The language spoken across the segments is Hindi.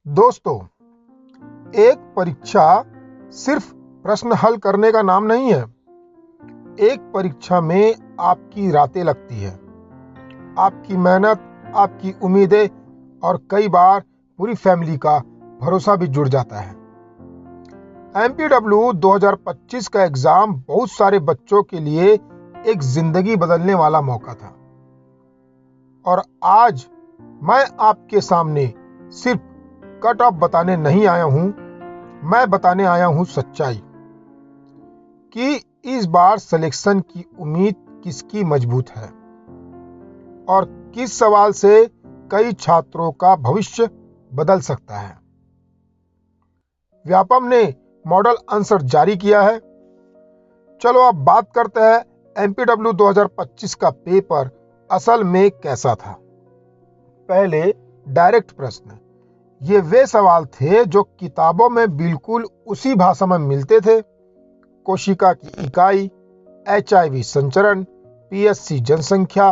दोस्तों, एक परीक्षा सिर्फ प्रश्न हल करने का नाम नहीं है। एक परीक्षा में आपकी रातें लगती है, आपकी मेहनत, आपकी उम्मीदें और कई बार पूरी फैमिली का भरोसा भी जुड़ जाता है। MPW 2025 का एग्जाम बहुत सारे बच्चों के लिए एक जिंदगी बदलने वाला मौका था। और आज मैं आपके सामने सिर्फ कट ऑफ बताने नहीं आया हूं, मैं बताने आया हूं सच्चाई कि इस बार सिलेक्शन की उम्मीद किसकी मजबूत है और किस सवाल से कई छात्रों का भविष्य बदल सकता है। व्यापम ने मॉडल आंसर जारी किया है। चलो अब बात करते हैं MPW 2025 का पेपर असल में कैसा था। पहले डायरेक्ट प्रश्न। ये वे सवाल थे जो किताबों में बिल्कुल उसी भाषा में मिलते थे। कोशिका की इकाई, HIV संचरण, PSC जनसंख्या,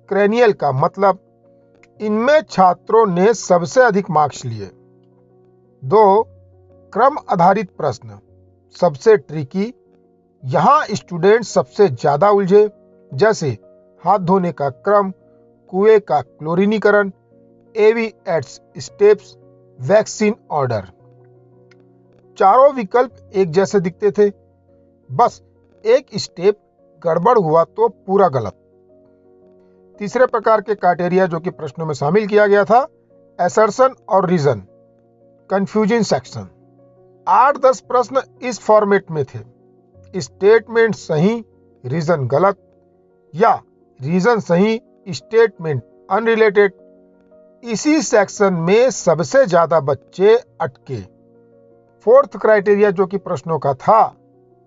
क्रेनियल का मतलब। इनमें छात्रों ने सबसे अधिक मार्क्स लिए। 2. क्रम आधारित प्रश्न, सबसे ट्रिकी। यहाँ स्टूडेंट सबसे ज्यादा उलझे, जैसे हाथ धोने का क्रम, कुएं का क्लोरीनीकरण, AV एट्स स्टेप्स, वैक्सीन ऑर्डर। चारों विकल्प एक जैसे दिखते थे, बस एक स्टेप गड़बड़ हुआ तो पूरा गलत। तीसरे प्रकार के क्राइटेरिया जो कि प्रश्नों में शामिल किया गया था, असर्शन और रीजन, कंफ्यूजिंग सेक्शन। 8-10 प्रश्न इस फॉर्मेट में थे, स्टेटमेंट सही, रीजन गलत, या रीजन सही, स्टेटमेंट अनरिलेटेड। इसी सेक्शन में सबसे ज्यादा बच्चे अटके। फोर्थ क्राइटेरिया जो कि प्रश्नों का था,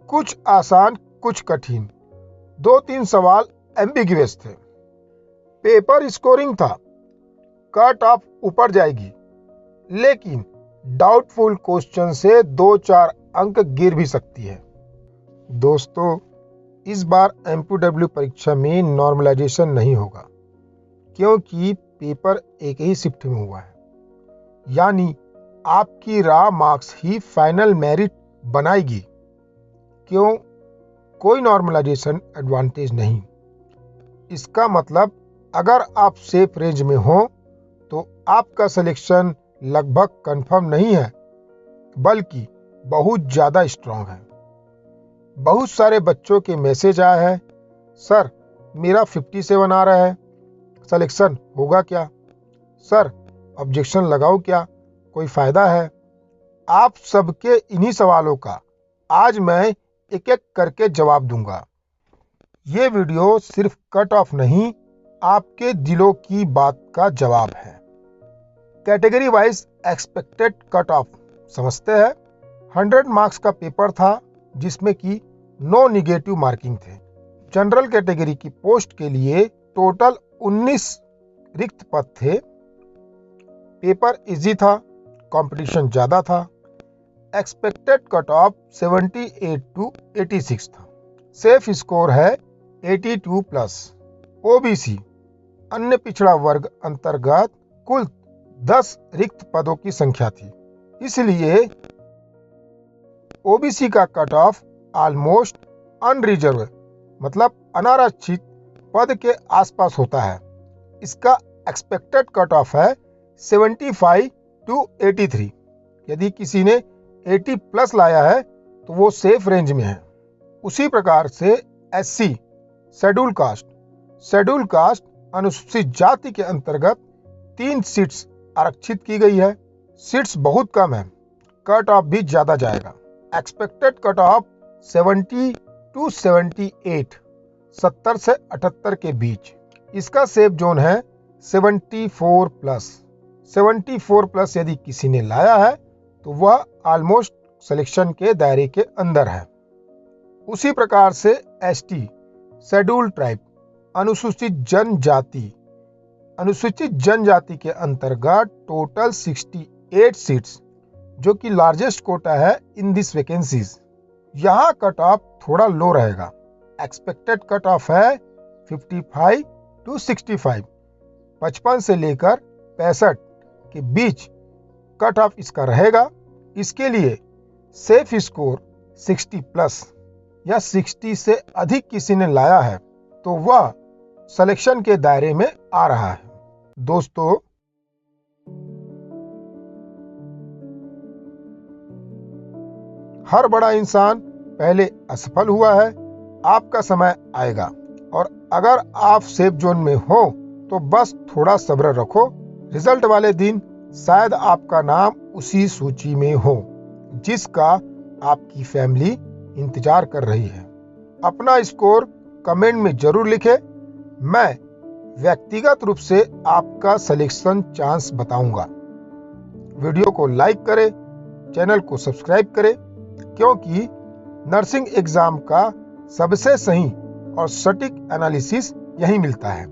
कुछ आसान कुछ कठिन, 2-3 सवाल एम्बिग्युअस थे। पेपर स्कोरिंग था, कट ऑफ ऊपर जाएगी, लेकिन डाउटफुल क्वेश्चन से 2-4 अंक गिर भी सकती है। दोस्तों, इस बार MPW परीक्षा में नॉर्मलाइजेशन नहीं होगा, क्योंकि पेपर एक ही शिफ्ट में हुआ है। यानी आपकी रॉ मार्क्स ही फाइनल मेरिट बनाएगी। क्यों? कोई नॉर्मलाइजेशन एडवांटेज नहीं। इसका मतलब अगर आप सेफ रेंज में हो तो आपका सिलेक्शन लगभग कंफर्म नहीं है, बल्कि बहुत ज्यादा स्ट्रांग है। बहुत सारे बच्चों के मैसेज आया है, सर मेरा 57 आ रहा है, सिलेक्शन होगा क्या? सर ऑब्जेक्शन लगाओ क्या, कोई फायदा है? आप सबके इन्हीं सवालों का आज मैं एक एक करके जवाब दूंगा। ये वीडियो सिर्फ कट ऑफ नहीं, आपके दिलों की बात का जवाब है। Category wise expected cut off समझते हैं। 100 मार्क्स का पेपर था, जिसमें कि नो निगेटिव मार्किंग थे। जनरल कैटेगरी की पोस्ट के लिए टोटल 19 रिक्त पद थे। पेपर इजी था, कंपटीशन ज्यादा था। एक्सपेक्टेड कट ऑफ 78 to 86 था। सेफ स्कोर है 82+। OBC अन्य पिछड़ा वर्ग अंतर्गत कुल 10 रिक्त पदों की संख्या थी, इसलिए OBC का कट ऑफ ऑलमोस्ट अनरिजर्व मतलब अनारक्षित पद के आसपास होता है। इसका एक्सपेक्टेड कट ऑफ है 75 to 83। यदि किसी ने 80+ लाया है तो वो सेफ रेंज में है। उसी प्रकार से SC शेड्यूल कास्ट अनुसूचित जाति के अंतर्गत 3 सीट्स आरक्षित की गई है। सीट्स बहुत कम है, कट ऑफ भी ज्यादा जाएगा। एक्सपेक्टेड कट ऑफ 70 to 78, 70 से 78 के बीच। इसका सेफ जोन है 74+। 74+ यदि किसी ने लाया है तो वह ऑलमोस्ट सिलेक्शन के दायरे के अंदर है। उसी प्रकार से ST शेड्यूल ट्राइब अनुसूचित जनजाति के अंतर्गत टोटल 68 सीट्स, जो कि लार्जेस्ट कोटा है इन दिस वैकेंसीज। यहाँ कट ऑफ थोड़ा लो रहेगा। एक्सपेक्टेड कट ऑफ है 55 to 65, 55 से लेकर 65 के बीच कट ऑफ इसका रहेगा। इसके लिए सेफ स्कोर 60+ या 60 से अधिक किसी ने लाया है तो वह सिलेक्शन के दायरे में आ रहा है। दोस्तों, हर बड़ा इंसान पहले असफल हुआ है। आपका समय आएगा और अगर आप सेफ जोन में हो तो बस थोड़ा सब्र रखो। रिजल्ट वाले दिन शायद आपका नाम उसी सूची में हो जिसका आपकी फैमिली इंतजार कर रही है। अपना स्कोर कमेंट में जरूर लिखें। मैं व्यक्तिगत रूप से आपका सिलेक्शन चांस बताऊंगा। वीडियो को लाइक करें, चैनल को सब्सक्राइब करें, क्योंकि नर्सिंग एग्जाम का सबसे सही और सटीक एनालिसिस यही मिलता है।